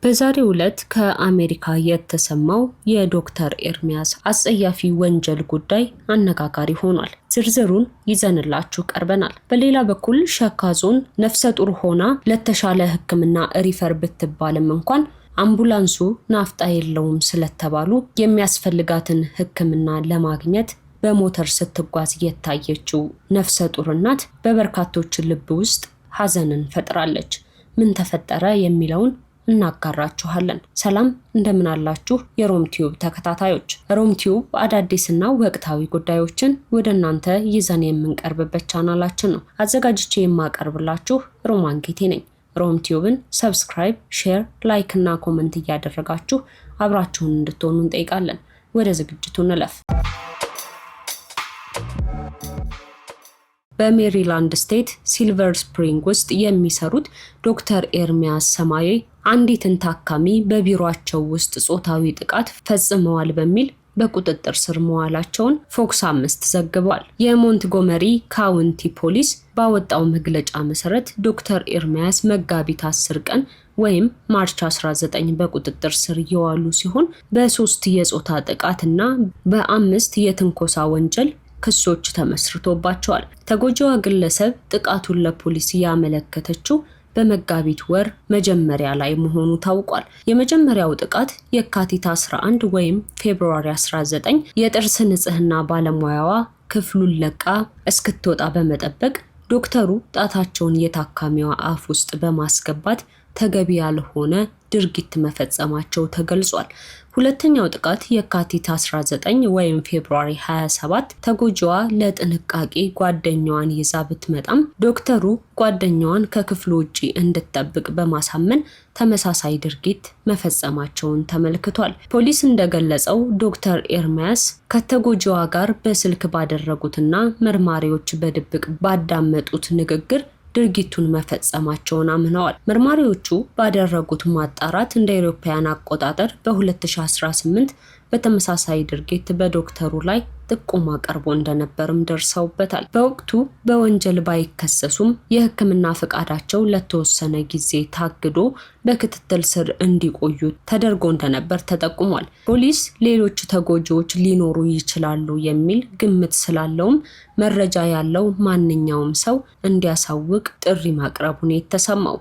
በዛሬው ዕለት ከአሜሪካ የተሰማው የዶክተር ኤርሚያስ አጸያፊ ወንጀል ጉዳይ አነጋጋሪ ሆኗል። ዝርዝሩን ይዘንላችሁ ቀርበናል። በሌላ በኩል ሸካ ዞን ነፍሰ ጡር ሆና ለተሻለ ሕክምና ሪፈር ብትባልም እንኳን አምቡላንሱ ናፍጣ የለውም ስለተባሉ የሚያስፈልጋትን ሕክምና ለማግኘት በሞተር ስትጓዝ የታየችው ነፍሰ ጡር እናት በበርካቶች ልብ ውስጥ ሐዘንን ፈጥራለች። ምን ተፈጠረ የሚለውን እናጋራችኋለን። ሰላም እንደምን አላችሁ የሮም ቲዩብ ተከታታዮች። ሮም ቲዩብ አዳዲስና ወቅታዊ ጉዳዮችን ወደ እናንተ ይዘን የምንቀርብበት ቻናላችን ነው። አዘጋጅቼ የማቀርብላችሁ ሮማን ጌቴ ነኝ። ሮም ቲዩብን ሰብስክራይብ፣ ሼር፣ ላይክ እና ኮሜንት እያደረጋችሁ አብራችሁን እንድትሆኑ እንጠይቃለን። ወደ ዝግጅቱ እንለፍ። በሜሪላንድ ስቴት ሲልቨር ስፕሪንግ ውስጥ የሚሰሩት ዶክተር ኤርሚያስ ሰማዬ አንዲትን ታካሚ በቢሮአቸው ውስጥ ጾታዊ ጥቃት ፈጽመዋል በሚል በቁጥጥር ስር መዋላቸውን ፎክስ 5 ዘግቧል። የሞንትጎመሪ ካውንቲ ፖሊስ ባወጣው መግለጫ መሰረት ዶክተር ኤርሚያስ መጋቢት 10 ቀን ወይም ማርች 19 በቁጥጥር ስር የዋሉ ሲሆን በ3 የጾታ ጥቃትና በ5 የትንኮሳ ወንጀል ክሶች ተመስርቶባቸዋል። ተጎጂዋ ግለሰብ ጥቃቱን ለፖሊስ ያመለከተችው በመጋቢት ወር መጀመሪያ ላይ መሆኑ ታውቋል። የመጀመሪያው ጥቃት የካቲት 11 ወይም ፌብሩዋሪ 19 የጥርስ ንጽህና ባለሙያዋ ክፍሉን ለቃ እስክትወጣ በመጠበቅ ዶክተሩ ጣታቸውን የታካሚዋ አፍ ውስጥ በማስገባት ተገቢ ያልሆነ ድርጊት መፈጸማቸው ተገልጿል። ሁለተኛው ጥቃት የካቲት 19 ወይም ፌብሩዋሪ 27 ተጎጂዋ ለጥንቃቄ ጓደኛዋን ይዛ ብትመጣም ዶክተሩ ጓደኛዋን ከክፍሉ ውጪ እንድትጠብቅ በማሳመን ተመሳሳይ ድርጊት መፈጸማቸውን ተመልክቷል። ፖሊስ እንደገለጸው ዶክተር ኤርሚያስ ከተጎጂዋ ጋር በስልክ ባደረጉትና መርማሪዎች በድብቅ ባዳመጡት ንግግር ድርጊቱን መፈጸማቸውን አምነዋል። መርማሪዎቹ ባደረጉት ማጣራት እንደ አውሮፓውያን አቆጣጠር በ2018 በተመሳሳይ ድርጊት በዶክተሩ ላይ ጥቆማ ቀርቦ እንደነበርም ደርሰውበታል። በወቅቱ በወንጀል ባይከሰሱም የሕክምና ፈቃዳቸው ለተወሰነ ጊዜ ታግዶ በክትትል ስር እንዲቆዩ ተደርጎ እንደነበር ተጠቁሟል። ፖሊስ ሌሎች ተጎጂዎች ሊኖሩ ይችላሉ የሚል ግምት ስላለውም መረጃ ያለው ማንኛውም ሰው እንዲያሳውቅ ጥሪ ማቅረቡን የተሰማው።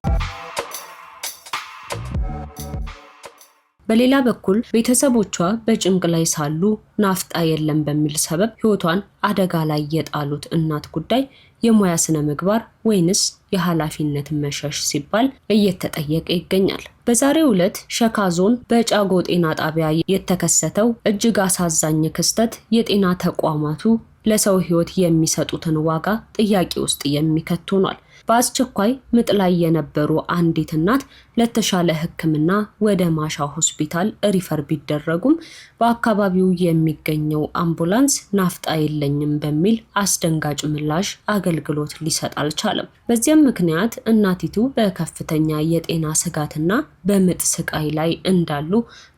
በሌላ በኩል ቤተሰቦቿ በጭንቅ ላይ ሳሉ ናፍጣ የለም በሚል ሰበብ ሕይወቷን አደጋ ላይ የጣሉት እናት ጉዳይ የሙያ ስነ ምግባር ወይንስ የኃላፊነት መሸሽ ሲባል እየተጠየቀ ይገኛል። በዛሬው ዕለት ሸካ ዞን በጫጎ ጤና ጣቢያ የተከሰተው እጅግ አሳዛኝ ክስተት የጤና ተቋማቱ ለሰው ሕይወት የሚሰጡትን ዋጋ ጥያቄ ውስጥ የሚከት ሆኗል። በአስቸኳይ ምጥ ላይ የነበሩ አንዲት እናት ለተሻለ ሕክምና ወደ ማሻ ሆስፒታል ሪፈር ቢደረጉም በአካባቢው የሚገኘው አምቡላንስ ናፍጣ የለኝም በሚል አስደንጋጭ ምላሽ አገልግሎት ሊሰጥ አልቻለም። በዚያም ምክንያት እናቲቱ በከፍተኛ የጤና ስጋትና በምጥ ስቃይ ላይ እንዳሉ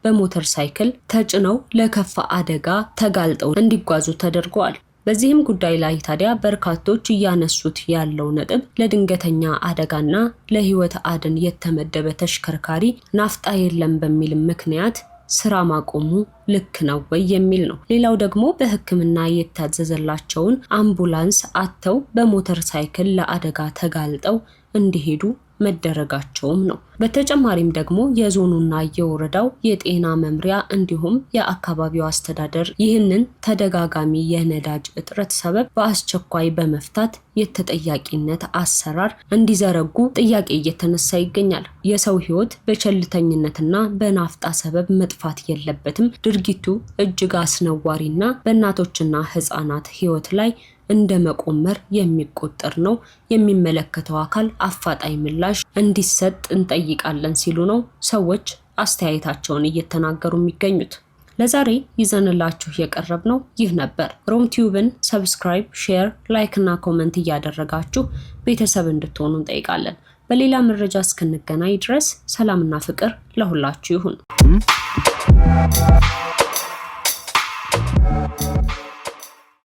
በሞተር ሳይክል ተጭነው ለከፋ አደጋ ተጋልጠው እንዲጓዙ ተደርገዋል። በዚህም ጉዳይ ላይ ታዲያ በርካቶች እያነሱት ያለው ነጥብ ለድንገተኛ አደጋና ለህይወት አድን የተመደበ ተሽከርካሪ ናፍጣ የለም በሚል ምክንያት ስራ ማቆሙ ልክ ነው ወይ የሚል ነው። ሌላው ደግሞ በህክምና የታዘዘላቸውን አምቡላንስ አጥተው በሞተር ሳይክል ለአደጋ ተጋልጠው እንዲሄዱ መደረጋቸውም ነው። በተጨማሪም ደግሞ የዞኑና የወረዳው የጤና መምሪያ እንዲሁም የአካባቢው አስተዳደር ይህንን ተደጋጋሚ የነዳጅ እጥረት ሰበብ በአስቸኳይ በመፍታት የተጠያቂነት አሰራር እንዲዘረጉ ጥያቄ እየተነሳ ይገኛል። የሰው ህይወት በቸልተኝነትና በናፍጣ ሰበብ መጥፋት የለበትም። ድርጊቱ እጅግ አስነዋሪና በእናቶችና ህፃናት ህይወት ላይ እንደ መቆመር የሚቆጠር ነው። የሚመለከተው አካል አፋጣኝ ምላሽ እንዲሰጥ እንጠይቃለን ሲሉ ነው ሰዎች አስተያየታቸውን እየተናገሩ የሚገኙት። ለዛሬ ይዘንላችሁ የቀረብነው ይህ ነበር። ሮም ቲዩብን ሰብስክራይብ፣ ሼር፣ ላይክ እና ኮሜንት እያደረጋችሁ ቤተሰብ እንድትሆኑ እንጠይቃለን። በሌላ መረጃ እስክንገናኝ ድረስ ሰላምና ፍቅር ለሁላችሁ ይሁን።